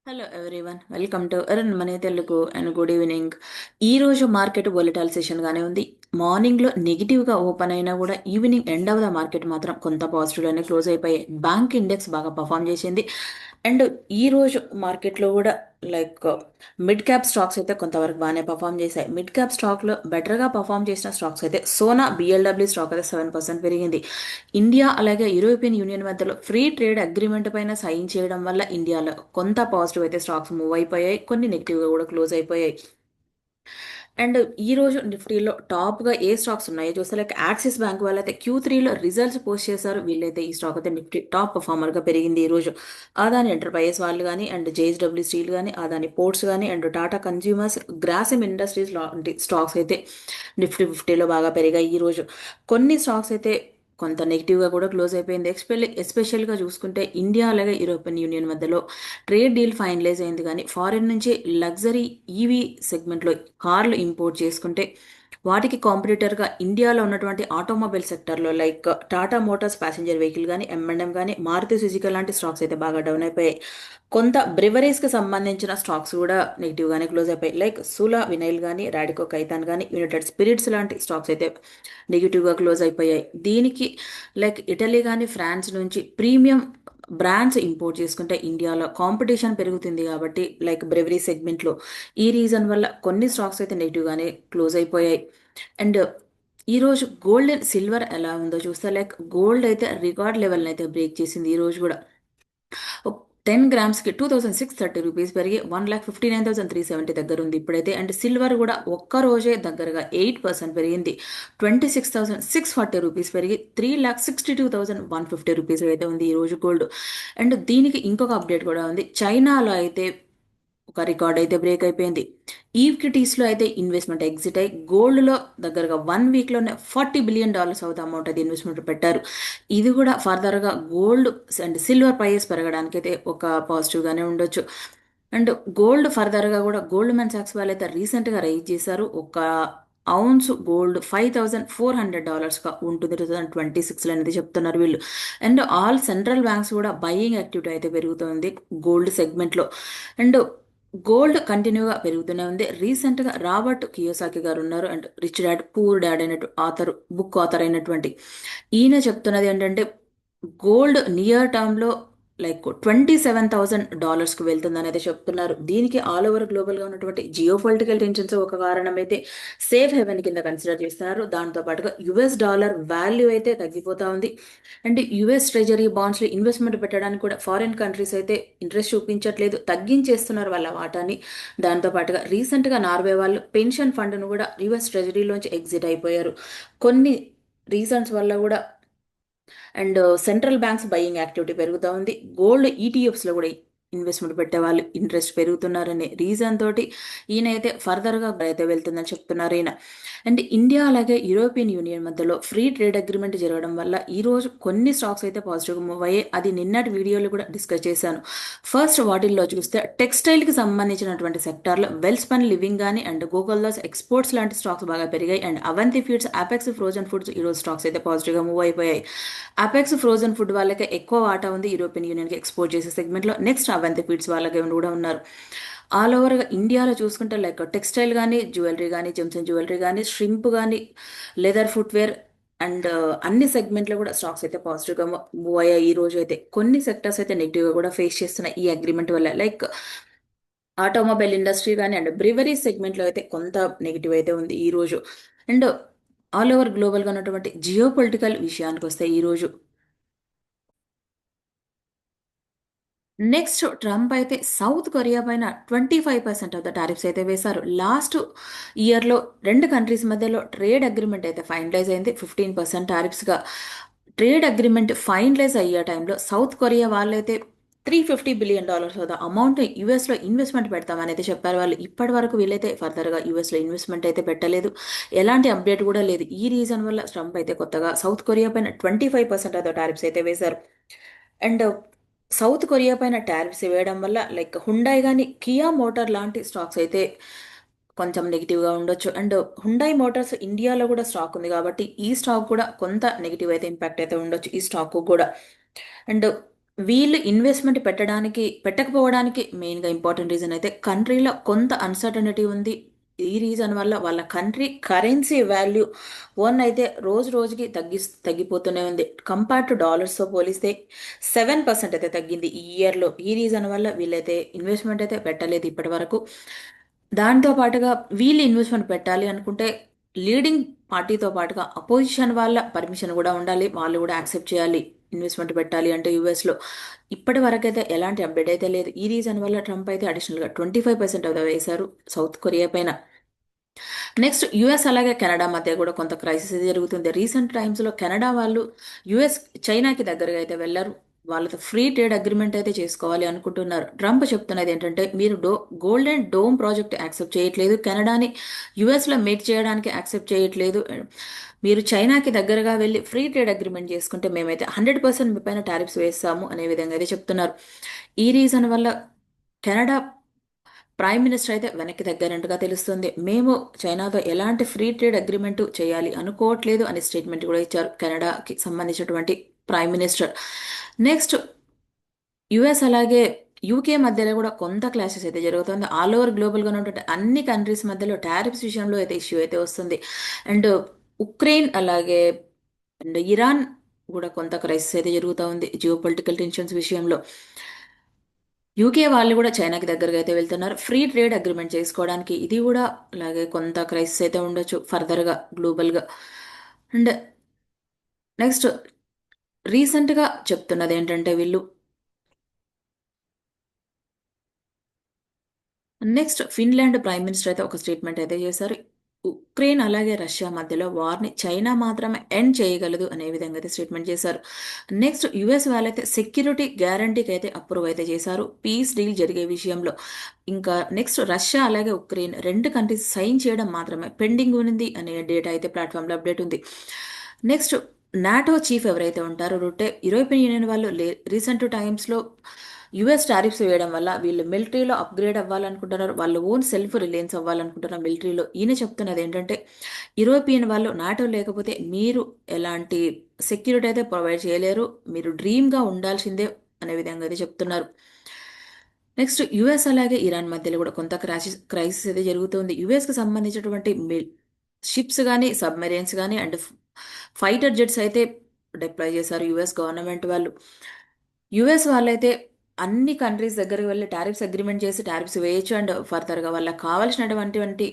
Hello everyone, welcome to earn money Telugu and good evening. ఈ రోజు market volatile session గానే ఉంది. మార్నింగ్ లో నెగిటివ్ గా ఓపెన్ అయినా కూడా evening end of the market మాత్రం కొంత పాజిటివ్ లోనే క్లోజ్ అయిపోయాయి. బ్యాంక్ ఇండెక్స్ బాగా పర్ఫామ్ చేసింది. అండ్ ఈ రోజు మార్కెట్ లో కూడా లైక్ మిడ్ క్యాప్ స్టాక్స్ అయితే కొంతవరకు బాగానే పర్ఫామ్ చేశాయి. మిడ్ క్యాప్ స్టాక్ లో బెటర్ గా పర్ఫామ్ చేసిన స్టాక్స్ అయితే సోనా బిఎల్డబ్ల్యూ స్టాక్ అయితే 7% పెరిగింది. ఇండియా అలాగే యూరోపియన్ యూనియన్ మధ్యలో ఫ్రీ ట్రేడ్ అగ్రిమెంట్ పైన సైన్ చేయడం వల్ల ఇండియాలో కొంత పాజిటివ్ అయితే స్టాక్స్ మూవ్ అయిపోయాయి, కొన్ని నెగిటివ్ గా కూడా క్లోజ్ అయిపోయాయి. అండ్ ఈ రోజు నిఫ్టీలో టాప్ గా ఏ స్టాక్స్ ఉన్నాయో చూస్తే లైక్ యాక్సిస్ బ్యాంక్ వాళ్ళైతే Q3లో రిజల్ట్స్ పోస్ట్ చేశారు. వీళ్ళైతే ఈ స్టాక్ అయితే నిఫ్టీ టాప్ పర్ఫార్మర్ గా పెరిగింది ఈ రోజు. అదాని ఎంటర్ప్రైజెస్ వాళ్ళు కానీ అండ్ JSW స్టీల్ కానీ అదాని పోర్ట్స్ కానీ and Tata consumers Grasim industries లాంటి స్టాక్స్ అయితే నిఫ్టీ 50లో బాగా పెరిగాయి ఈ రోజు. కొన్ని స్టాక్స్ అయితే కొంత నెగిటివ్గా కూడా క్లోజ్ అయిపోయింది. ఎస్పెషల్గా చూసుకుంటే ఇండియా అలాగే యూరోపియన్ యూనియన్ మధ్యలో ట్రేడ్ డీల్ ఫైనలైజ్ అయింది, కానీ ఫారిన్ నుంచి లగ్జరీ ఈవీ సెగ్మెంట్లో కార్లు ఇంపోర్ట్ చేసుకుంటే వాటికి కాంపిటీటర్గా ఇండియాలో ఉన్నటువంటి ఆటోమొబైల్ సెక్టర్లో like Tata Motors passenger vehicle కానీ M&M కానీ మారుతి సుజుకి లాంటి స్టాక్స్ అయితే బాగా డౌన్ అయిపోయాయి. కొంత బ్రివరీస్కి సంబంధించిన స్టాక్స్ కూడా నెగిటివ్గానే క్లోజ్ అయిపోయాయి. లైక్ సూలా వినైల్ కానీ రాడికో కైతాన్ కానీ యునైటెడ్ స్పిరిట్స్ లాంటి స్టాక్స్ అయితే నెగిటివ్గా క్లోజ్ అయిపోయాయి. దీనికి లైక్ ఇటలీ కానీ ఫ్రాన్స్ నుంచి ప్రీమియం బ్రాండ్స్ ఇంపోర్ట్ చేసుకుంటే ఇండియాలో కాంపిటీషన్ పెరుగుతుంది కాబట్టి లైక్ బ్రెవరీ సెగ్మెంట్లో ఈ రీజన్ వల్ల కొన్ని స్టాక్స్ అయితే నెగిటివ్గానే క్లోజ్ అయిపోయాయి. అండ్ ఈరోజు గోల్డ్ అండ్ సిల్వర్ ఎలా ఉందో చూస్తే లైక్ గోల్డ్ అయితే రికార్డ్ లెవెల్ని అయితే బ్రేక్ చేసింది ఈ రోజు కూడా. 10 గ్రామ్స్కి 2630 రూపీస్ పెరిగి 1,59,370 దగ్గర ఉంది ఇప్పుడైతే. అండ్ సిల్వర్ కూడా ఒక్క రోజే దగ్గరగా 8% పెరిగింది. 26,640 రూపీస్ పెరిగి 3,62,150 రూపీస్ అయితే ఉంది ఈ రోజు గోల్డ్. అండ్ దీనికి ఇంకొక అప్డేట్ కూడా ఉంది. చైనాలో అయితే ఒక రికార్డ్ అయితే బ్రేక్ అయిపోయింది. ఈక్విటీస్లో అయితే ఇన్వెస్ట్మెంట్ ఎగ్జిట్ అయ్యి గోల్డ్లో దగ్గరగా 1 వీక్లోనే $40 బిలియన్ అవుత అమౌంట్ అయితే ఇన్వెస్ట్మెంట్ పెట్టారు. ఇది కూడా ఫర్దర్గా గోల్డ్ అండ్ సిల్వర్ ప్రైస్ పెరగడానికి అయితే ఒక పాజిటివ్గానే ఉండొచ్చు. అండ్ గోల్డ్ ఫర్దర్గా కూడా గోల్డ్మెన్ సాక్స్ వాళ్ళు అయితే రీసెంట్గా రైజ్ చేశారు. ఒక ఔన్స్ గోల్డ్ $5,400గా ఉంటుంది 2026లో అనేది చెప్తున్నారు వీళ్ళు. అండ్ ఆల్ సెంట్రల్ బ్యాంక్స్ కూడా బయింగ్ యాక్టివిటీ అయితే పెరుగుతుంది గోల్డ్ సెగ్మెంట్లో. అండ్ గోల్డ్ కంటిన్యూగా పెరుగుతూనే ఉంది. రీసెంట్గా రాబర్ట్ కియోసాకి గారు ఉన్నారు and rich dad poor dad అయినట్టు బుక్ ఆథర్ అయినటువంటి ఈయన చెప్తున్నది ఏంటంటే గోల్డ్ నియర్ టర్మ్లో లైక్ $27,000కు వెళ్తుందని అయితే చెప్తున్నారు. దీనికి ఆల్ ఓవర్ గ్లోబల్గా ఉన్నటువంటి జియో పొలిటికల్ టెన్షన్స్ ఒక కారణం అయితే సేఫ్ హెవెన్ కింద కన్సిడర్ చేస్తున్నారు. దాంతో పాటుగా US డాలర్ వాల్యూ అయితే తగ్గిపోతా ఉంది. అండ్ US ట్రెజరీ బాండ్స్లో ఇన్వెస్ట్మెంట్ పెట్టడానికి కూడా ఫారిన్ కంట్రీస్ అయితే ఇంట్రెస్ట్ చూపించట్లేదు, తగ్గించేస్తున్నారు వాళ్ళ వాటాని. దాంతో పాటుగా రీసెంట్గా నార్వే వాళ్ళు పెన్షన్ ఫండ్ను కూడా US ట్రెజరీలోంచి ఎగ్జిట్ అయిపోయారు. కొన్ని రీజన్స్ వల్ల కూడా. And central banks buying activity పెరుగుతూ ఉంది. గోల్డ్ ఈటీఎఫ్స్లో కూడా ఇన్వెస్ట్మెంట్ పెట్టే వాళ్ళు ఇంట్రెస్ట్ పెరుగుతున్నారనే రీజన్ తోటి ఈయన అయితే ఫర్దర్గా అయితే వెళ్తుందని చెప్తున్నారు ఈయన. అండ్ ఇండియా అలాగే యూరోపియన్ యూనియన్ మధ్యలో ఫ్రీ ట్రేడ్ అగ్రిమెంట్ జరగడం వల్ల ఈ రోజు కొన్ని స్టాక్స్ అయితే పాజిటివ్గా మూవ్ అయ్యాయి. అది నిన్నటి వీడియోలో కూడా డిస్కస్ చేశాను. ఫస్ట్ వాటిల్లో చూస్తే టెక్స్టైల్కి సంబంధించినటువంటి సెక్టార్లో వెల్స్పన్ లివింగ్ కానీ అండ్ గోకుల్దాస్ ఎక్స్పోర్ట్స్ లాంటి స్టాక్స్ బాగా పెరిగాయి. And Avanti feeds, apex frozen foods ఈరోజు స్టాక్స్ అయితే పాజిటివ్గా మూవ్ అయిపోయాయి. అపెక్స్ ఫ్రోజన్ ఫుడ్ వాళ్ళకి ఎక్కువ వాటా ఉంది యూరోపియన్ యూనియన్కి ఎక్స్పోర్ట్ చేసే సెగ్మెంట్లో. నెక్స్ట్ అవంతి ఫీడ్స్ వాళ్ళకి కూడా ఉన్నారు. ఆల్ ఓవర్గా ఇండియాలో చూసుకుంటే లైక్ టెక్స్టైల్ కానీ, జ్యువెలరీ కానీ, జెమ్స్ అండ్ జ్యువెలరీ కానీ, ష్రింప్ కానీ, లెదర్ ఫుట్వేర్ అండ్ అన్ని సెగ్మెంట్లో కూడా స్టాక్స్ అయితే పాజిటివ్గా మూవ్ అయ్యాయి. ఈ రోజు అయితే కొన్ని సెక్టర్స్ అయితే నెగిటివ్గా కూడా ఫేస్ చేస్తున్నాయి ఈ అగ్రిమెంట్ వల్ల. లైక్ ఆటోమొబైల్ ఇండస్ట్రీ కానీ అండ్ బ్రివరీ సెగ్మెంట్లో అయితే కొంత నెగిటివ్ అయితే ఉంది ఈ రోజు. అండ్ ఆల్ ఓవర్ గ్లోబల్గా ఉన్నటువంటి జియో పొలిటికల్ విషయానికి వస్తే ఈరోజు నెక్స్ట్ ట్రంప్ అయితే సౌత్ కొరియా పైన 25% ఆఫ్ ద టారిఫ్స్ అయితే వేశారు. లాస్ట్ ఇయర్లో రెండు కంట్రీస్ మధ్యలో ట్రేడ్ అగ్రిమెంట్ అయితే ఫైనలైజ్ అయింది 15% టారిఫ్స్గా. ట్రేడ్ అగ్రిమెంట్ ఫైనలైజ్ అయ్యే టైంలో సౌత్ కొరియా వాళ్ళైతే $350 బిలియన్ అమౌంట్ యూఎస్లో ఇన్వెస్ట్మెంట్ పెడతామని అయితే చెప్పారు వాళ్ళు. ఇప్పటి వరకు వీళ్ళైతే ఫర్దర్గా యూఎస్లో ఇన్వెస్ట్మెంట్ అయితే పెట్టలేదు, ఎలాంటి అప్డేట్ కూడా లేదు. ఈ రీజన్ వల్ల ట్రంప్ అయితే కొత్తగా సౌత్ కొరియా పైన 25% ఆఫ్ ద టారిఫ్స్ అయితే వేశారు. అండ్ సౌత్ కొరియా పైన టారిఫ్స్ వేయడం వల్ల లైక్ హుండాయ్ కానీ కియా మోటార్ లాంటి స్టాక్స్ అయితే కొంచెం నెగిటివ్గా ఉండొచ్చు. అండ్ హుండాయ్ మోటార్స్ ఇండియాలో కూడా స్టాక్ ఉంది కాబట్టి ఈ స్టాక్ కూడా కొంత నెగిటివ్ అయితే ఇంపాక్ట్ అయితే ఉండొచ్చు ఈ స్టాక్ కూడా. అండ్ వీళ్ళు ఇన్వెస్ట్మెంట్ పెట్టకపోవడానికి మెయిన్గా ఇంపార్టెంట్ రీజన్ అయితే కంట్రీలో కొంత అన్సర్టనిటీ ఉంది. ఈ రీజన్ వల్ల వాళ్ళ కంట్రీ కరెన్సీ వాల్యూ అయితే రోజు రోజుకి తగ్గిపోతూనే ఉంది. కంపేర్ టు డాలర్స్తో పోలిస్తే 7% అయితే తగ్గింది ఈ ఇయర్లో. ఈ రీజన్ వల్ల వీళ్ళైతే ఇన్వెస్ట్మెంట్ అయితే పెట్టలేదు ఇప్పటి వరకు. దాంతో పాటుగా వీళ్ళు ఇన్వెస్ట్మెంట్ పెట్టాలి అనుకుంటే లీడింగ్ పార్టీతో పాటుగా అపోజిషన్ వాళ్ళ పర్మిషన్ కూడా ఉండాలి. వాళ్ళు కూడా యాక్సెప్ట్ చేయాలి ఇన్వెస్ట్మెంట్ పెట్టాలి అంటే యూఎస్లో. ఇప్పటి వరకైతే ఎలాంటి అప్డేట్ అయితే లేదు. ఈ రీజన్ వల్ల ట్రంప్ అయితే అడిషనల్గా 25% అయితే వేశారు సౌత్ కొరియా పైన. నెక్స్ట్ యుఎస్ అలాగే కెనడా మధ్య కూడా కొంత క్రైసిస్ జరుగుతుంది. రీసెంట్ టైమ్స్లో కెనడా వాళ్ళు యుఎస్ చైనాకి దగ్గరగా అయితే వెళ్ళారు. వాళ్ళతో ఫ్రీ ట్రేడ్ అగ్రిమెంట్ అయితే చేసుకోవాలి అనుకుంటున్నారు. ట్రంప్ చెప్తున్నది ఏంటంటే మీరు గోల్డెన్ డోమ్ ప్రాజెక్ట్ యాక్సెప్ట్ చేయట్లేదు, కెనడాని యుఎస్లో మేక్ చేయడానికి యాక్సెప్ట్ చేయట్లేదు. మీరు చైనాకి దగ్గరగా వెళ్ళి ఫ్రీ ట్రేడ్ అగ్రిమెంట్ చేసుకుంటే మేమైతే 100% మీ పైన టారిఫ్స్ వేస్తాము అనే విధంగా అయితే చెప్తున్నారు. ఈ రీజన్ వల్ల కెనడా ప్రైమ్ మినిస్టర్ అయితే వెనక్కి తగ్గారంటగా తెలుస్తుంది. మేము చైనాతో ఎలాంటి ఫ్రీ ట్రేడ్ అగ్రిమెంట్ చేయాలి అనుకోవట్లేదు అనే స్టేట్మెంట్ కూడా ఇచ్చారు కెనడాకి సంబంధించినటువంటి ప్రైమ్ మినిస్టర్. నెక్స్ట్ యుఎస్ అలాగే యూకే మధ్యలో కూడా కొంత క్లాషెస్ అయితే జరుగుతుంది. ఆల్ ఓవర్ గ్లోబల్గా ఉన్నటువంటి అన్ని కంట్రీస్ మధ్యలో టారిఫ్స్ విషయంలో అయితే ఇష్యూ అయితే వస్తుంది. అండ్ ఉక్రెయిన్ అలాగే అండ్ ఇరాన్ కూడా కొంత క్రైసిస్ అయితే జరుగుతూ ఉంది జియో పొలిటికల్ టెన్షన్స్ విషయంలో. యూకే వాళ్ళు కూడా చైనాకి దగ్గరగా అయితే వెళ్తున్నారు ఫ్రీ ట్రేడ్ అగ్రిమెంట్ చేసుకోవడానికి. ఇది కూడా అలాగే కొంత క్రైసిస్ అయితే ఉండొచ్చు ఫర్దర్గా గ్లోబల్గా. అండ్ నెక్స్ట్ రీసెంట్గా చెప్తున్నది ఏంటంటే వీళ్ళు నెక్స్ట్ ఫిన్లాండ్ ప్రైమ్ మినిస్టర్ అయితే ఒక స్టేట్మెంట్ అయితే చేశారు. ఉక్రెయిన్ అలాగే రష్యా మధ్యలో వార్ని చైనా మాత్రమే ఎండ్ చేయగలదు అనే విధంగా అయితే స్టేట్మెంట్ చేశారు. నెక్స్ట్ యుఎస్ వాళ్ళైతే సెక్యూరిటీ గ్యారంటీకి అయితే అప్రూవ్ అయితే చేశారు పీస్ డీల్ జరిగే విషయంలో. ఇంకా నెక్స్ట్ రష్యా అలాగే ఉక్రెయిన్ రెండు కంట్రీస్ సైన్ చేయడం మాత్రమే పెండింగ్ ఉంది అనే డేటా అయితే ప్లాట్ఫామ్లో అప్డేట్ ఉంది. నెక్స్ట్ నాటో చీఫ్ ఎవరైతే ఉంటారో రుటే యూరోపియన్ యూనియన్ వాళ్ళు రీసెంట్ టైమ్స్లో యుఎస్ టారిఫ్స్ వేయడం వల్ల వీళ్ళు మిలిటరీలో అప్గ్రేడ్ అవ్వాలనుకుంటున్నారు, వాళ్ళు ఓన్ సెల్ఫ్ రిలయన్స్ అవ్వాలనుకుంటున్నారు మిలిటరీలో. ఈయన చెప్తున్నది ఏంటంటే యూరోపియన్ వాళ్ళు నాటో లేకపోతే మీరు ఎలాంటి సెక్యూరిటీ అయితే ప్రొవైడ్ చేయలేరు, మీరు డ్రీమ్గా ఉండాల్సిందే అనే విధంగా అయితే చెప్తున్నారు. నెక్స్ట్ యుఎస్ అలాగే ఇరాన్ మధ్యలో కూడా కొంత క్రైసిస్ అయితే జరుగుతుంది. యుఎస్కి సంబంధించినటువంటి షిప్స్ కానీ సబ్మెరైన్స్ కానీ అండ్ ఫైటర్ జెట్స్ అయితే డిప్లాయ్ చేశారు యుఎస్ గవర్నమెంట్ వాళ్ళు. యుఎస్ వాళ్ళైతే అన్ని కంట్రీస్ దగ్గరికి వెళ్ళి టారిఫ్స్ అగ్రిమెంట్ చేసి టారిఫ్స్ వేయచ్చు అండ్ ఫర్దర్గా వాళ్ళకి కావాల్సినటువంటి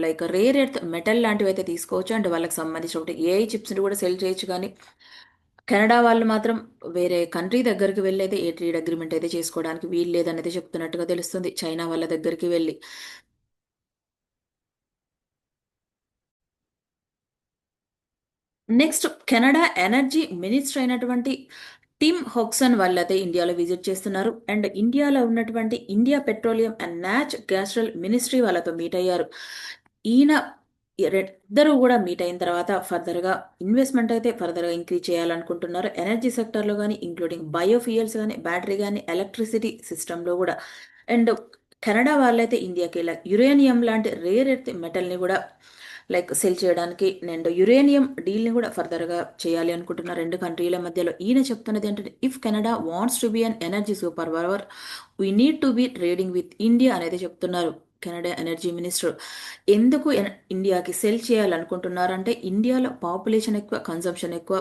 లైక్ రేర్ ఎర్త్ మెటల్ లాంటివి అయితే తీసుకోవచ్చు అండ్ వాళ్ళకి సంబంధించిన ఏఐ చిప్స్ని కూడా సెల్ చేయొచ్చు. కానీ కెనడా వాళ్ళు మాత్రం వేరే కంట్రీ దగ్గరికి వెళ్ళి అయితే ఏ ట్రేడ్ అగ్రిమెంట్ అయితే చేసుకోవడానికి వీలు లేదనేది చెప్తున్నట్టుగా తెలుస్తుంది చైనా వాళ్ళ దగ్గరికి వెళ్ళి. నెక్స్ట్ కెనడా ఎనర్జీ మినిస్టర్ అయినటువంటి టిమ్ హొక్సన్ వాళ్ళైతే ఇండియాలో విజిట్ చేస్తున్నారు అండ్ ఇండియాలో ఉన్నటువంటి ఇండియా పెట్రోలియం అండ్ గ్యాస్ట్రల్ మినిస్ట్రీ వాళ్ళతో మీట్ అయ్యారు. ఈయన ఇద్దరు కూడా మీట్ అయిన తర్వాత ఫర్దర్గా ఇన్వెస్ట్మెంట్ అయితే ఫర్దర్గా ఇంక్రీజ్ చేయాలనుకుంటున్నారు ఎనర్జీ సెక్టర్లో కానీ ఇంక్లూడింగ్ బయోఫ్యూయల్స్ కానీ బ్యాటరీ కానీ ఎలక్ట్రిసిటీ సిస్టంలో కూడా. అండ్ కెనడా వాళ్ళైతే ఇండియాకి ఇలా యురేనియం లాంటి రేర్ ఎర్త్ మెటల్ని కూడా లైక్ సెల్ చేయడానికి అండ్ యురేనియం డీల్ని కూడా ఫర్దర్గా చేయాలి అనుకుంటున్న రెండు కంట్రీల మధ్యలో. ఈయన చెప్తున్నది ఏంటంటే if Canada wants to be an energy super power we need to be trading with India అనేది చెప్తున్నారు కెనడా ఎనర్జీ మినిస్టర్. ఎందుకు ఇండియాకి సెల్ చేయాలనుకుంటున్నారంటే ఇండియాలో పాపులేషన్ ఎక్కువ, కన్సంప్షన్ ఎక్కువ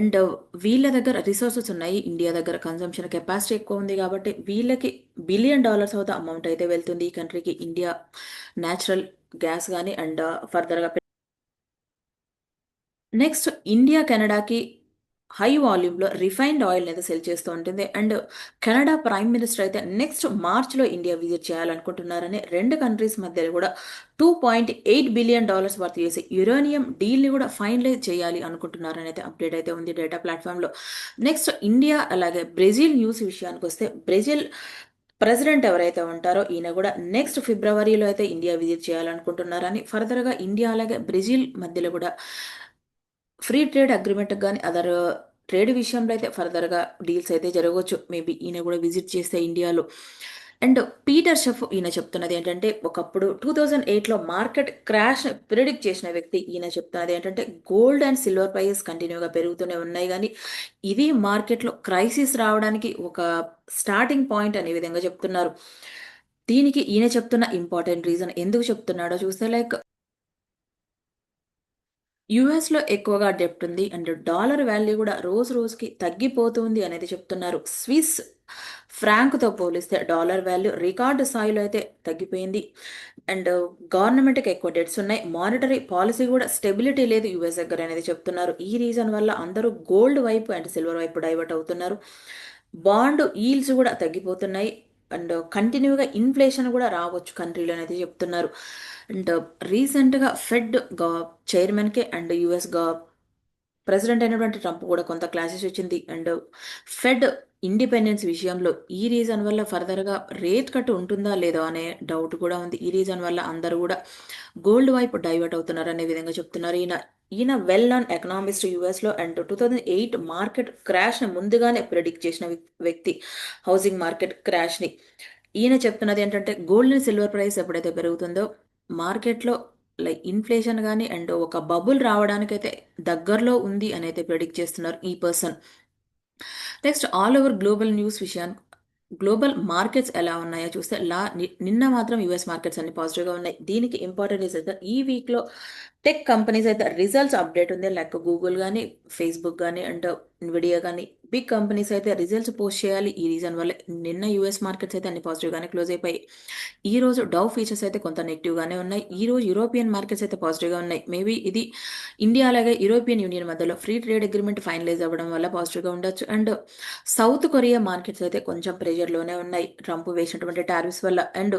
అండ్ వీళ్ళ దగ్గర రిసోర్సెస్ ఉన్నాయి, ఇండియా దగ్గర కన్సంప్షన్ కెపాసిటీ ఎక్కువ ఉంది కాబట్టి వీళ్ళకి $1 బిలియన్ అవుతా అమౌంట్ అయితే వెళ్తుంది ఈ కంట్రీకి ఇండియా న్యాచురల్ గ్యాస్ కానీ అండ్ ఫర్దర్గా. నెక్స్ట్ ఇండియా కెనడాకి హై వాల్యూమ్లో రిఫైన్డ్ ఆయిల్ అయితే సెల్ చేస్తూ ఉంటుంది అండ్ కెనడా ప్రైమ్ మినిస్టర్ అయితే నెక్స్ట్ మార్చ్లో ఇండియా విజిట్ చేయాలనుకుంటున్నారని రెండు కంట్రీస్ మధ్య కూడా $2.8 బిలియన్ వర్త్ చేసి యురేనియం డీల్ని కూడా ఫైనలైజ్ చేయాలి అనుకుంటున్నారని అయితే అప్డేట్ అయితే ఉంది డేటా ప్లాట్ఫామ్లో. నెక్స్ట్ ఇండియా అలాగే బ్రెజిల్ న్యూస్ విషయానికి వస్తే బ్రెజిల్ ప్రెసిడెంట్ ఎవరైతే ఉంటారో ఈయన కూడా నెక్స్ట్ ఫిబ్రవరిలో అయితే ఇండియా విజిట్ చేయాలనుకుంటున్నారని ఫర్దర్గా ఇండియా అలాగే బ్రెజిల్ మధ్యలో కూడా ఫ్రీ ట్రేడ్ అగ్రిమెంట్ కానీ అదర్ ట్రేడ్ విషయంలో అయితే ఫర్దర్గా డీల్స్ అయితే జరగవచ్చు మేబీ ఈయన కూడా విజిట్ చేస్తే ఇండియాలో. అండ్ పీటర్ షెఫ్ ఈయన చెప్తున్నది ఏంటంటే ఒకప్పుడు 2008లో మార్కెట్ క్రాష్ ప్రిడిక్ట్ చేసిన వ్యక్తి ఈయన చెప్తున్నది ఏంటంటే గోల్డ్ అండ్ సిల్వర్ ప్రైసెస్ కంటిన్యూగా పెరుగుతూనే ఉన్నాయి కానీ ఇది మార్కెట్లో క్రైసిస్ రావడానికి ఒక స్టార్టింగ్ పాయింట్ అనే విధంగా చెప్తున్నారు. దీనికి ఈయన చెప్తున్న ఇంపార్టెంట్ రీజన్ ఎందుకు చెప్తున్నాడో చూస్తే లైక్ యూఎస్‌లో ఎక్కువగా డెప్ట్ ఉంది. అండ్ డాలర్ వాల్యూ కూడా రోజు రోజుకి తగ్గిపోతుంది అనేది చెప్తున్నారు. స్విస్ ఫ్రాంక్‌తో పోలిస్తే డాలర్ వాల్యూ రికార్డ్ స్థాయిలో అయితే తగ్గిపోయింది. అండ్ గవర్నమెంట్‌కి ఎక్కువ డెట్స్ ఉన్నాయి. మానిటరీ పాలసీ కూడా స్టెబిలిటీ లేదు యూఎస్ దగ్గర అనేది చెప్తున్నారు. ఈ రీజన్ వల్ల అందరూ గోల్డ్ వైపు అండ్ సిల్వర్ వైపు డైవర్ట్ అవుతున్నారు. బాండ్ ఈల్డ్స్ కూడా తగ్గిపోతున్నాయి. అండ్ కంటిన్యూగా ఇన్ఫ్లేషన్ కూడా రావచ్చు కంట్రీలో అనేది చెప్తున్నారు. అండ్ రీసెంట్‌గా ఫెడ్ చైర్మన్‌కి అండ్ యూఎస్ ప్రెసిడెంట్ అయినటువంటి ట్రంప్ కూడా కొంత క్లాసెస్ ఇచ్చింది. అండ్ ఫెడ్ ఇండిపెండెన్స్ విషయంలో ఈ రీజన్ వల్ల ఫర్దర్‌గా రేట్ కట్ ఉంటుందా లేదా అనే డౌట్ కూడా ఉంది. ఈ రీజన్ వల్ల అందరూ కూడా గోల్డ్ వైపు డైవర్ట్ అవుతున్నారు అనే విధంగా చెప్తున్నారు. ఈయన వెల్ నోన్ ఎకనామిస్ట్ యూఎస్‌లో అండ్ 2008 మార్కెట్ క్రాష్‌ని ముందుగానే ప్రిడిక్ట్ చేసిన వ్యక్తి హౌసింగ్ మార్కెట్ క్రాష్‌ని. ఈయన చెప్తున్నది ఏంటంటే గోల్డ్ అండ్ సిల్వర్ ప్రైస్ ఎప్పుడైతే పెరుగుతుందో మార్కెట్‌లో లైక్ ఇన్ఫ్లేషన్ గాని అండ్ ఒక బబుల్ రావడానికైతే దగ్గరలో ఉంది అని అయితే ప్రిడిక్ట్ చేస్తున్నారు ఈ person. Next all over global news విషయాన్ని గ్లోబల్ మార్కెట్స్ ఎలా ఉన్నాయో చూస్తే నిన్న మాత్రం యుఎస్ మార్కెట్స్ అన్ని పాజిటివ్గా ఉన్నాయి. దీనికి ఇంపార్టెంట్ రీజన్ అయితే ఈ వీక్లో టెక్ కంపెనీస్ అయితే రిజల్ట్స్ అప్డేట్ ఉంది. లైక్ గూగుల్ కానీ ఫేస్బుక్ కానీ అండ్ ఇన్విడియా కానీ బిగ్ కంపెనీస్ అయితే రిజల్ట్స్ పోస్ట్ చేయాలి. ఈ రీజన్ వల్ల నిన్న యుఎస్ మార్కెట్స్ అయితే అన్ని పాజిటివ్గానే క్లోజ్ అయిపోయి ఈ రోజు డౌ ఫీచర్స్ అయితే కొంత నెగిటివ్గానే ఉన్నాయి. ఈ రోజు యూరోపియన్ మార్కెట్స్ అయితే పాజిటివ్గా ఉన్నాయి. మేబీ ఇది ఇండియా అలాగే యూరోపియన్ యూనియన్ మధ్యలో ఫ్రీ ట్రేడ్ అగ్రిమెంట్ ఫైనలైజ్ అవ్వడం వల్ల పాజిటివ్గా ఉండొచ్చు. అండ్ సౌత్ కొరియా మార్కెట్స్ అయితే కొంచెం ప్రెషర్లోనే ఉన్నాయి ట్రంప్ వేసినటువంటి టారిఫ్స్ వల్ల. అండ్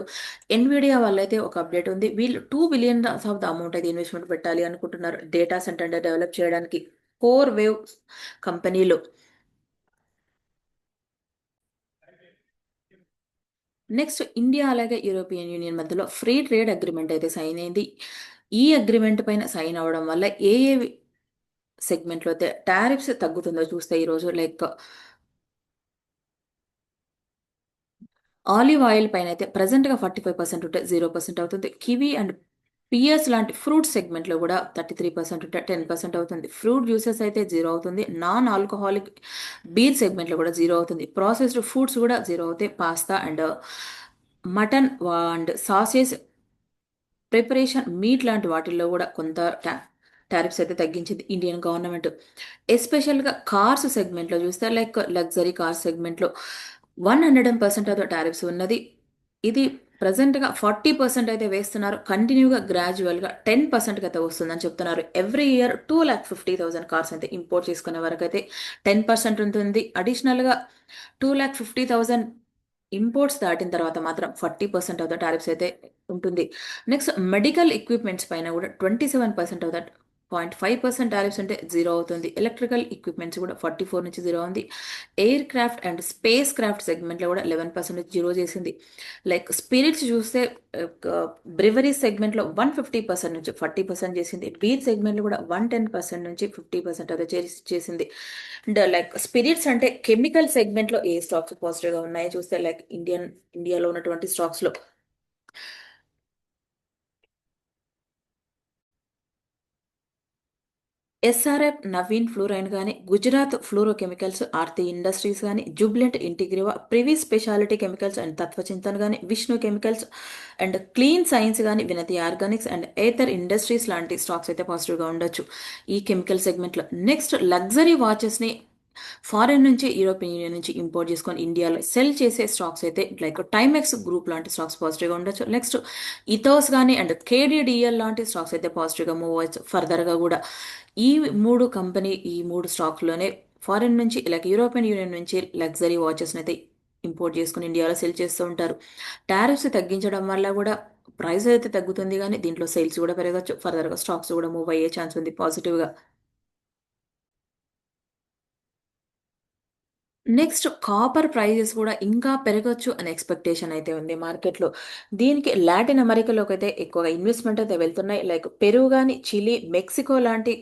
ఎన్విడియా వల్ల అయితే ఒక అప్డేట్ ఉంది. వీళ్ళు $2 బిలియన్ ఆఫ్ ద అమౌంట్ అయితే ఇన్వెస్ట్మెంట్ పెట్టాలి అనుకుంటున్నారు డేటా సెంటర్ డెవలప్ చేయడానికి కోర్ వేవ్ కంపెనీలో. నెక్స్ట్ ఇండియా అలాగే యూరోపియన్ యూనియన్ మధ్యలో ఫ్రీ ట్రేడ్ అగ్రిమెంట్ అయితే సైన్ అయింది. ఈ అగ్రిమెంట్ పైన సైన్ అవ్వడం వల్ల ఏ ఏ సెగ్మెంట్లో అయితే టారిఫ్స్ తగ్గుతుందో చూస్తే ఈరోజు లైక్ ఆలివ్ ఆయిల్ పైన అయితే ప్రెజెంట్‌గా 45% ఉంటే 0% అవుతుంది. కివి అండ్ పియర్స్ లాంటి ఫ్రూట్ సెగ్మెంట్‌లో కూడా 33% ఉంటే 10% అవుతుంది. ఫ్రూట్ జ్యూసెస్ అయితే 0 అవుతుంది. నాన్ ఆల్కహాలిక్ బీర్ సెగ్మెంట్‌లో కూడా 0 అవుతుంది. ప్రాసెస్డ్ ఫుడ్స్ కూడా 0 అవుతాయి. Pasta and mutton and sausage preparation meet లాంటి వాటిల్లో కూడా కొంత టారిఫ్స్ అయితే తగ్గించింది ఇండియన్ గవర్నమెంట్. ఎస్పెషల్‌గా కార్స్ సెగ్మెంట్‌లో చూస్తే లైక్ లగ్జరీ కార్స్ సెగ్మెంట్‌లో 100% ఆఫ్ ద టారిఫ్స్ ఉన్నది. ఇది ప్రెజెంట్‌గా 40% అయితే వేస్తున్నారు. కంటిన్యూగా గ్రాడ్యువల్‌గా 10%కి అయితే వస్తుందని చెప్తున్నారు. ఎవ్రీ ఇయర్ 2,50,000 కార్స్ అయితే ఇంపోర్ట్ చేసుకునే వరకైతే 10% ఉంటుంది. అడిషనల్‌గా 2,50,000 ఇంపోర్ట్స్ దాటిన తర్వాత మాత్రం 40% ఆఫ్ ద టారిఫ్స్ అయితే ఉంటుంది. నెక్స్ట్ మెడికల్ ఎక్విప్‌మెంట్స్ పైన కూడా 27% ఆఫ్ దట్ 0.5% టారిఫ్స్ ఉంటే 0 అవుతుంది. ఎలక్ట్రికల్ ఎక్విప్‌మెంట్స్ కూడా 44 నుంచి 0 ఉంది. Air craft and space craft సెగ్మెంట్‌లో కూడా 11% 0 చేసింది. లైక్ స్పిరిట్స్ చూస్తే బ్రివరీ సెగ్మెంట్‌లో 150% నుంచి 40% చేసింది. బీర్ సెగ్మెంట్‌లో కూడా 110% నుంచి 50% అయితే చేసింది. అండ్ లైక్ స్పిరిట్స్ అంటే కెమికల్ సెగ్మెంట్‌లో ఏ స్టాక్స్ పాజిటివ్‌గా ఉన్నాయో చూస్తే లైక్ ఇండియాలో ఉన్నటువంటి స్టాక్స్‌లో ఎస్ఆర్ఎఫ్ నవీన్ ఫ్లోరైన్ గానీ, గుజరాత్ ఫ్లోరోకెమికల్స్, ఆర్తి ఇండస్ట్రీస్ గానీ, Jubilant Ingrevia, Privi Speciality Chemicals and Tatva Chintan గానీ, Vishnu Chemicals and Clean Science గానీ, Vinati Organics and Aether Industries లాంటి స్టాక్స్ అయితే పాజిటివ్‌గా ఉండొచ్చు ఈ కెమికల్ సెగ్మెంట్‌లో. నెక్స్ట్ లగ్జరీ వాచెస్‌ని ఫారెన్ నుంచి యూరోపియన్ యూనియన్ నుంచి ఇంపోర్ట్ చేసుకొని ఇండియాలో సెల్ చేసే స్టాక్స్ అయితే లైక్ టైమెక్స్ గ్రూప్ లాంటి స్టాక్స్ పాజిటివ్గా ఉండొచ్చు. నెక్స్ట్ ఇథోస్ కానీ అండ్ కేడీడిఎల్ లాంటి స్టాక్స్ అయితే పాజిటివ్గా మూవ్ అవ్వచ్చు ఫర్దర్గా కూడా. ఈ ఈ మూడు స్టాక్లోనే ఫారెన్ నుంచి లైక్ యూరోపియన్ యూనియన్ నుంచి లగ్జరీ వాచెస్ని అయితే ఇంపోర్ట్ చేసుకుని ఇండియాలో సెల్ చేస్తూ ఉంటారు. టారిఫ్స్ తగ్గించడం వల్ల కూడా ప్రైస్ అయితే తగ్గుతుంది కానీ దీంట్లో సేల్స్ కూడా పెరగచ్చు. ఫర్దర్గా స్టాక్స్ కూడా మూవ్ అయ్యే ఛాన్స్ ఉంది పాజిటివ్గా. నెక్స్ట్ కాపర్ ప్రైజెస్ కూడా ఇంకా పెరగొచ్చు అనే ఎక్స్‌పెక్టేషన్ అయితే ఉంది మార్కెట్‌లో. దీనికి లాటిన్ అమెరికాలోకి అయితే ఎక్కువగా ఇన్వెస్ట్‌మెంట్ అయితే వెళ్తున్నాయి. లైక్ పెరు గాని, చిలీ, మెక్సికో లాంటి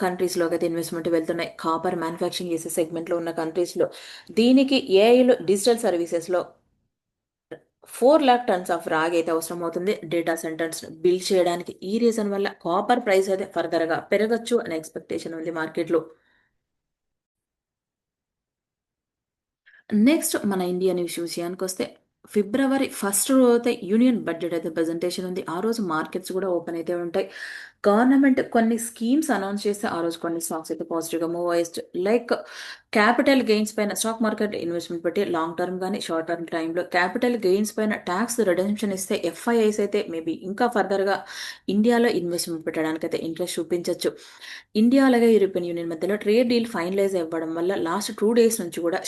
కంట్రీస్‌లోకి అయితే ఇన్వెస్ట్‌మెంట్ వెళ్తున్నాయి. కాపర్ మ్యానుఫ్యాక్చరింగ్ చేసే సెగ్మెంట్‌లో ఉన్న కంట్రీస్‌లో. దీనికి ఏఐలో డిజిటల్ సర్వీసెస్‌లో 4 lakh టన్స్ ఆఫ్ రాగి అయితే అవసరం అవుతుంది డేటా సెంటర్స్ బిల్డ్ చేయడానికి. ఈ రీజన్ వల్ల కాపర్ ప్రైస్ అయితే ఫర్దర్ గా పెరగచ్చు అనే ఎక్స్పెక్టేషన్ ఉంది మార్కెట్లో. నెక్స్ట్ మన ఇండియన్ ఇష్యూ విషయానికొస్తే ఫిబ్రవరి ఫస్ట్ రోజు అయితే యూనియన్ బడ్జెట్ అయితే ప్రెజెంటేషన్ ఉంది. ఆ రోజు మార్కెట్స్ కూడా ఓపెన్ అయితే ఉంటాయి. గవర్నమెంట్ కొన్ని స్కీమ్స్ అనౌన్స్ చేస్తే ఆ రోజు కొన్ని స్టాక్స్ అయితే పాజిటివ్గా మూవ్ అయ్యచ్చు. లైక్ క్యాపిటల్ గెయిన్స్ పైన స్టాక్ మార్కెట్ ఇన్వెస్ట్మెంట్ పెట్టి లాంగ్ టర్మ్ కానీ షార్ట్ టర్మ్ టైంలో క్యాపిటల్ గెయిన్స్ పైన ట్యాక్స్ రిడెంప్షన్ ఇస్తే ఎఫ్ఐఐస్ అయితే మేబీ ఇంకా ఫర్దర్గా ఇండియాలో ఇన్వెస్ట్మెంట్ పెట్టడానికి అయితే ఇంట్రెస్ట్ చూపించవచ్చు. ఇండియా అలాగే యూరోపియన్ యూనియన్ మధ్యలో ట్రేడ్ డీల్ ఫైనలైజ్ అవ్వడం వల్ల లాస్ట్ 2 days నుంచి కూడా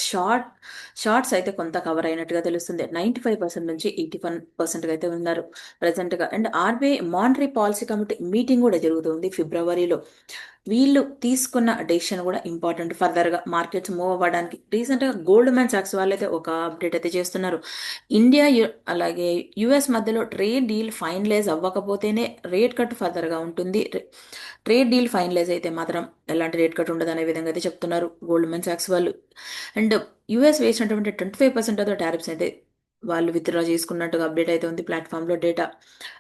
షార్ట్స్ అయితే కొంత కవర్ అయినట్టుగా తెలుస్తుంది. 95% నుంచి 81% అయితే ఉన్నారు ప్రెసెంట్ గా. And RBI monetary policy committee meeting కూడా జరుగుతుంది ఫిబ్రవరిలో. వీళ్ళు తీసుకున్న డెసిషన్ కూడా ఇంపార్టెంట్ ఫర్దర్ గా మార్కెట్స్ మూవ్ అవ్వడానికి. రీసెంట్ గా గోల్డ్ మ్యాన్ సాక్స్ వాళ్ళు అయితే ఒక అప్డేట్ అయితే చేస్తున్నారు. ఇండియా అలాగే యుఎస్ మధ్యలో ట్రేడ్ డీల్ ఫైనలైజ్ అవ్వకపోతేనే రేట్ కట్ ఫర్దర్ గా ఉంటుంది. ట్రేడ్ డీల్ ఫైనలైజ్ అయితే మాత్రం ఎలాంటి రేట్ కట్ ఉండదు అనే విధంగా అయితే చెప్తున్నారు గోల్డ్మెన్ సాక్స్ వాళ్ళు. అండ్ యుఎస్ వేసినటువంటి 25% ఆఫ్ ద టారిఫ్స్ అయితే వాళ్ళు విత్డ్రా చేసుకున్నట్టుగా అప్డేట్ అయితే ఉంది ప్లాట్ఫామ్లో డేటా.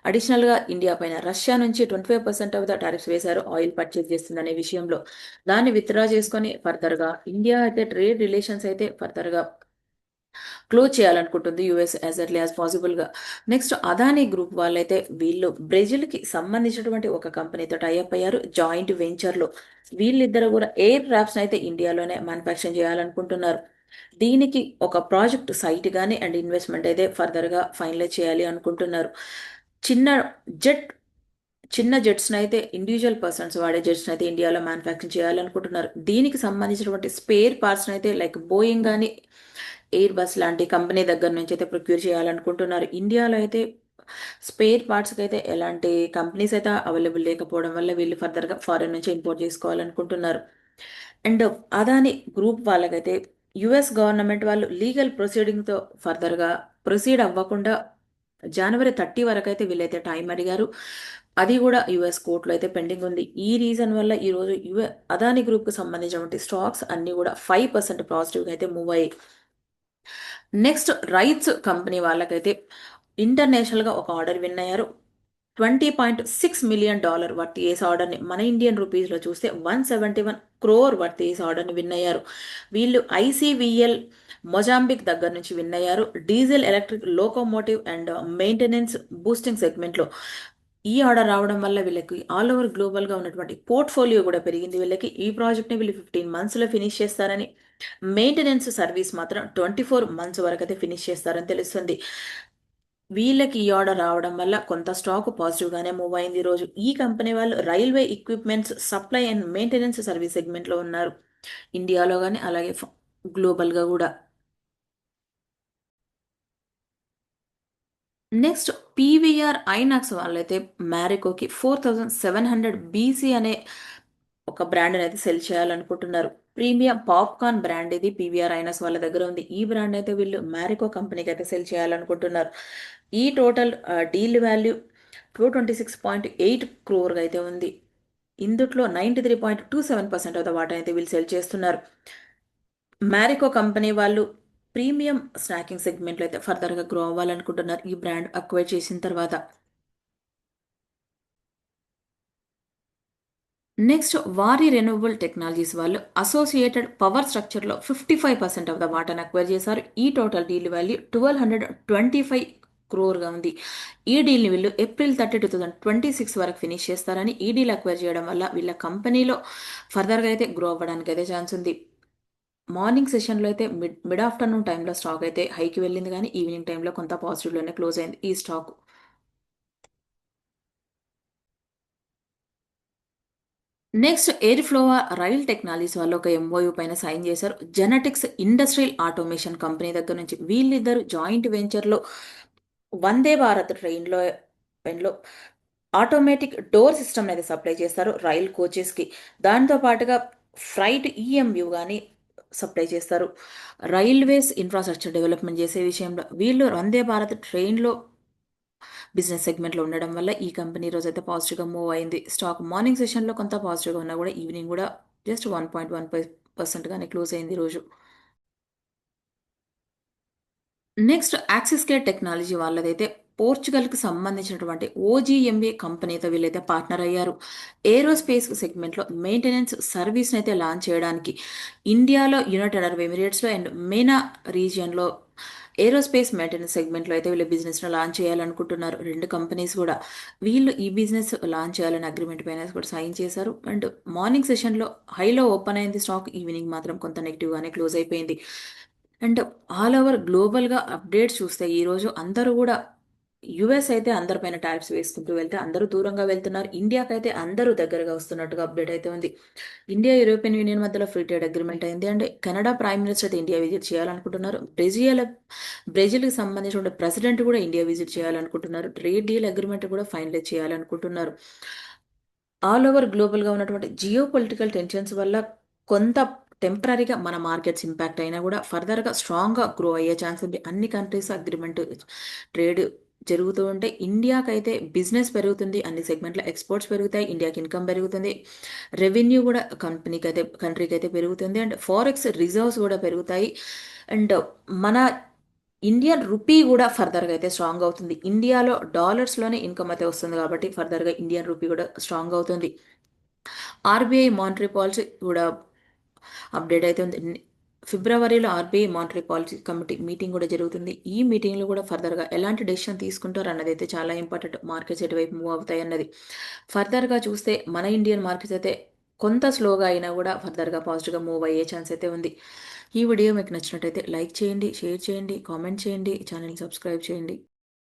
అడిషనల్గా ఇండియా పైన రష్యా నుంచి 25% ఆఫ్ ద టారిఫ్స్ వేశారు ఆయిల్ పర్చేజ్ చేస్తుందనే విషయంలో. దాన్ని విత్డ్రా చేసుకొని ఫర్దర్గా ఇండియా అయితే ట్రేడ్ రిలేషన్స్ అయితే ఫర్దర్గా క్లోజ్ చేయాలనుకుంటుంది యుఎస్ యాజ్ ఎర్లీ యాజ్ పాసిబుల్గా. నెక్స్ట్ అదానీ గ్రూప్ వాళ్ళైతే వీళ్ళు బ్రెజిల్కి సంబంధించినటువంటి ఒక కంపెనీతో టైఅప్ అయ్యారు జాయింట్ వెంచర్లో. వీళ్ళిద్దరు కూడా ఎయిర్ క్రాఫ్ట్స్ అయితే ఇండియాలోనే మ్యానుఫ్యాక్చర్ చేయాలనుకుంటున్నారు. దీనికి ఒక ప్రాజెక్ట్ సైట్ కానీ అండ్ ఇన్వెస్ట్మెంట్ అయితే ఫర్దర్గా ఫైనలైజ్ చేయాలి అనుకుంటున్నారు. చిన్న జెట్ చిన్న జెట్స్ని అయితే ఇండివిజువల్ పర్సన్స్ వాడే జెట్స్ని అయితే ఇండియాలో మ్యానుఫ్యాక్చర్ చేయాలనుకుంటున్నారు. దీనికి సంబంధించినటువంటి స్పేర్ పార్ట్స్ని అయితే లైక్ బోయింగ్ కానీ ఎయిర్ బస్ లాంటి కంపెనీ దగ్గర నుంచి అయితే ప్రొక్యూర్ చేయాలనుకుంటున్నారు. ఇండియాలో అయితే స్పేర్ పార్ట్స్కి అయితే ఎలాంటి కంపెనీస్ అయితే అవైలబుల్ లేకపోవడం వల్ల వీళ్ళు ఫర్దర్గా ఫారెన్ నుంచి ఇంపోర్ట్ చేసుకోవాలనుకుంటున్నారు. అండ్ అదాని గ్రూప్ వాళ్ళకైతే యుఎస్ గవర్నమెంట్ వాళ్ళు లీగల్ ప్రొసీడింగ్తో ఫర్దర్గా ప్రొసీడ్ అవ్వకుండా జనవరి 30 వరకు అయితే వీళ్ళైతే టైం అడిగారు. అది కూడా యుఎస్ కోర్టులో అయితే పెండింగ్ ఉంది. ఈ రీజన్ వల్ల ఈరోజు అదాని గ్రూప్కి సంబంధించినటువంటి స్టాక్స్ అన్ని కూడా 5% పాజిటివ్గా అయితే మూవ్ అయ్యాయి. నెక్స్ట్ రైట్స్ కంపెనీ వాళ్ళకైతే ఇంటర్నేషనల్గా ఒక ఆర్డర్ విన్ అయ్యారు. $20.6 million వర్త్ చేసే ఆర్డర్ని మన ఇండియన్ రూపీస్లో చూస్తే 171 crore వర్త్ చేసే ఆర్డర్ని విన్ అయ్యారు. వీళ్ళు ఐసీవీఎల్ మొజాంబిక్ దగ్గర నుంచి విన్ అయ్యారు. Diesel electric locomotive and maintenance boosting సెగ్మెంట్లో ఈ ఆర్డర్ రావడం వల్ల వీళ్ళకి ఆల్ ఓవర్ గ్లోబల్గా ఉన్నటువంటి పోర్ట్ఫోలియో కూడా పెరిగింది. వీళ్ళకి ఈ ప్రాజెక్ట్ని వీళ్ళు 15 monthsలో ఫినిష్ చేస్తారని, మెయింటెనెన్స్ సర్వీస్ మాత్రం 24 months వరకు అయితే ఫినిష్ చేస్తారని తెలుస్తుంది. వీళ్ళకి ఈ ఆర్డర్ రావడం వల్ల కొంత స్టాక్ పాజిటివ్గానే మూవ్ అయింది ఈరోజు. ఈ కంపెనీ వాళ్ళు railway equipments supply and maintenance service సెగ్మెంట్లో ఉన్నారు ఇండియాలో కానీ అలాగే గ్లోబల్గా కూడా. నెక్స్ట్ పీవీఆర్ ఐనాక్స్ వాళ్ళైతే మ్యారికోకి 4700 BC అనే ఒక బ్రాండ్ అయితే సెల్ చేయాలనుకుంటున్నారు. ప్రీమియం పాప్కార్న్ బ్రాండ్ ఇది పీవీఆర్ ఐనాక్స్ వాళ్ళ దగ్గర ఉంది. ఈ బ్రాండ్ అయితే వీళ్ళు మ్యారికో కంపెనీకి అయితే సెల్ చేయాలనుకుంటున్నారు. ఈ టోటల్ డీల్ వాల్యూ 226.8 crore అయితే ఉంది. ఇందుట్లో 93.27% ఆఫ్ ద వాటా అయితే వీళ్ళు సెల్ చేస్తున్నారు. మ్యారికో కంపెనీ వాళ్ళు ప్రీమియం స్నాకింగ్ సెగ్మెంట్లో అయితే ఫర్దర్గా గ్రో అవ్వాలనుకుంటున్నారు ఈ బ్రాండ్ అక్వైర్ చేసిన తర్వాత. నెక్స్ట్ వారి రెన్యూవబుల్ టెక్నాలజీస్ వాళ్ళు అసోసియేటెడ్ పవర్ స్ట్రక్చర్లో 55% ఆఫ్ ద వాటాను అక్వైర్ చేశారు. ఈ టోటల్ డీల్ వాల్యూ 1225 crore ఉంది. ఈ డీల్ని వీళ్ళు April 30, 2026 వరకు ఫినిష్ చేస్తారని, ఈ డీల్ అక్వైర్ చేయడం వల్ల వీళ్ళ కంపెనీలో ఫర్దర్గా అయితే గ్రో అవ్వడానికి అయితే ఛాన్స్ ఉంది. మార్నింగ్ సెషన్లో అయితే మిడ్ ఆఫ్టర్నూన్ టైంలో స్టాక్ అయితే హైకి వెళ్ళింది కానీ ఈవినింగ్ టైంలో కొంత పాజిటివ్లోనే క్లోజ్ అయింది ఈ stock. Next Airfloa rail technologies వాళ్ళు ఒక ఎంఓయూ పైన సైన్ చేశారు జెనెటిక్స్ ఇండస్ట్రియల్ ఆటోమేషన్ కంపెనీ దగ్గర నుంచి. వీళ్ళిద్దరు జాయింట్ వెంచర్లో వందే భారత్ ట్రైన్లో ఆటోమేటిక్ డోర్ సిస్టమ్ అయితే సప్లై చేస్తారు రైల్ కోచెస్కి. దాంతో పాటుగా ఫ్రైట్ ఈఎంయూ కానీ సప్లై చేస్తారు. రైల్వేస్ ఇన్ఫ్రాస్ట్రక్చర్ డెవలప్మెంట్ చేసే విషయంలో వీళ్ళు వందే భారత్ ట్రైన్లో బిజినెస్ సెగ్మెంట్లో ఉండడం వల్ల ఈ కంపెనీ రోజు అయితే పాజిటివ్గా మూవ్ అయింది. స్టాక్ మార్నింగ్ సెషన్లో కొంత పాజిటివ్గా ఉన్నా కూడా ఈవినింగ్ కూడా జస్ట్ 1.15% గానే క్లోజ్ అయింది రోజు. నెక్స్ట్ యాక్సిస్ కేర్ టెక్నాలజీ వాళ్ళదైతే పోర్చుగల్కి సంబంధించినటువంటి ఓజీఎంబీ కంపెనీతో వీళ్ళైతే పార్ట్నర్ అయ్యారు. ఏరోస్పేస్ సెగ్మెంట్లో మెయింటెనెన్స్ సర్వీస్ని అయితే లాంచ్ చేయడానికి ఇండియాలో, యునైటెడ్ అరబ్ ఎమిరేట్స్లో అండ్ మెనా రీజియన్లో ఏరోస్పేస్ మెయింటెనెన్స్ సెగ్మెంట్లో అయితే వీళ్ళు బిజినెస్ను లాంచ్ చేయాలనుకుంటున్నారు. రెండు కంపెనీస్ కూడా వీళ్ళు ఈ బిజినెస్ లాంచ్ చేయాలని అగ్రిమెంట్ పైన కూడా సైన్ చేశారు. అండ్ మార్నింగ్ సెషన్లో హైలో ఓపెన్ అయింది స్టాక్, ఈవినింగ్ మాత్రం కొంత నెగిటివ్గానే క్లోజ్ అయిపోయింది. అండ్ ఆల్ ఓవర్ గ్లోబల్‌గా అప్డేట్స్ చూస్తే ఈరోజు అందరూ గూడా యూఎస్ అయితే అందరిపైన టారిఫ్స్ వేసుకుంటూ వెళ్తే అందరూ దూరంగా వెళ్తున్నారు. ఇండియాకైతే అందరూ దగ్గరగా వస్తున్నట్టుగా అప్డేట్ అయితే ఉంది. ఇండియా, యూరోపియన్ యూనియన్ మధ్యలో ఫ్రీ ట్రేడ్ అగ్రిమెంట్ అయింది. అండ్ కెనడా ప్రైమ్ మినిస్టర్ అయితే ఇండియా విజిట్ చేయాలనుకుంటున్నారు. బ్రెజిల్‌కి సంబంధించిన ప్రెసిడెంట్ కూడా ఇండియా విజిట్ చేయాలనుకుంటున్నారు. ట్రేడ్ డీల్ అగ్రిమెంట్ కూడా ఫైనలైజ్ చేయాలనుకుంటున్నారు. ఆల్ ఓవర్ గ్లోబల్‌గా ఉన్నటువంటి జియో పొలిటికల్ టెన్షన్స్ వల్ల కొంత టెంపరరీగా మన మార్కెట్స్ ఇంపాక్ట్ అయినా కూడా ఫర్దర్‌గా స్ట్రాంగ్‌గా గ్రో అయ్యే ఛాన్స్ ఉంది. అన్ని కంట్రీస్ అగ్రిమెంట్ ట్రేడ్ జరుగుతూ ఉంటే ఇండియాకైతే బిజినెస్ పెరుగుతుంది. అన్ని సెగ్మెంట్‌లో ఎక్స్‌పోర్ట్స్ పెరుగుతాయి. ఇండియాకి ఇన్‌కమ్ పెరుగుతుంది. రెవెన్యూ కూడా కంట్రీకైతే పెరుగుతుంది. అండ్ ఫారెక్స్ రిజర్వ్స్ కూడా పెరుగుతాయి. అండ్ మన ఇండియన్ రూపీ కూడా ఫర్దర్‌గా అయితే స్ట్రాంగ్ అవుతుంది. ఇండియాలో డాలర్స్‌లోనే ఇన్‌కమ్ అయితే వస్తుంది కాబట్టి ఫర్దర్‌గా ఇండియన్ రూపీ కూడా స్ట్రాంగ్ అవుతుంది. ఆర్‌బీఐ మానిటరీ పాలసీ కూడా అప్డేట్ అయితే ఉంది. ఫిబ్రవరిలో RBI monetary policy committee meeting కూడా జరుగుతుంది. ఈ మీటింగ్‌లో కూడా ఫర్దర్‌గా ఎలాంటి డెసిషన్ తీసుకుంటారు అన్నదైతే చాలా ఇంపార్టెంట్. మార్కెట్స్ ఎటువైపు మూవ్ అవుతాయి అన్నది. ఫర్దర్‌గా చూస్తే మన ఇండియన్ మార్కెట్స్ అయితే కొంత స్లోగా అయినా కూడా ఫర్దర్‌గా పాజిటివ్‌గా మూవ్ అయ్యే ఛాన్స్ అయితే ఉంది. ఈ వీడియో మీకు నచ్చినట్టయితే లైక్ చేయండి, షేర్ చేయండి, కామెంట్ చేయండి, ఛానల్‌ని సబ్స్క్రైబ్ చేయండి.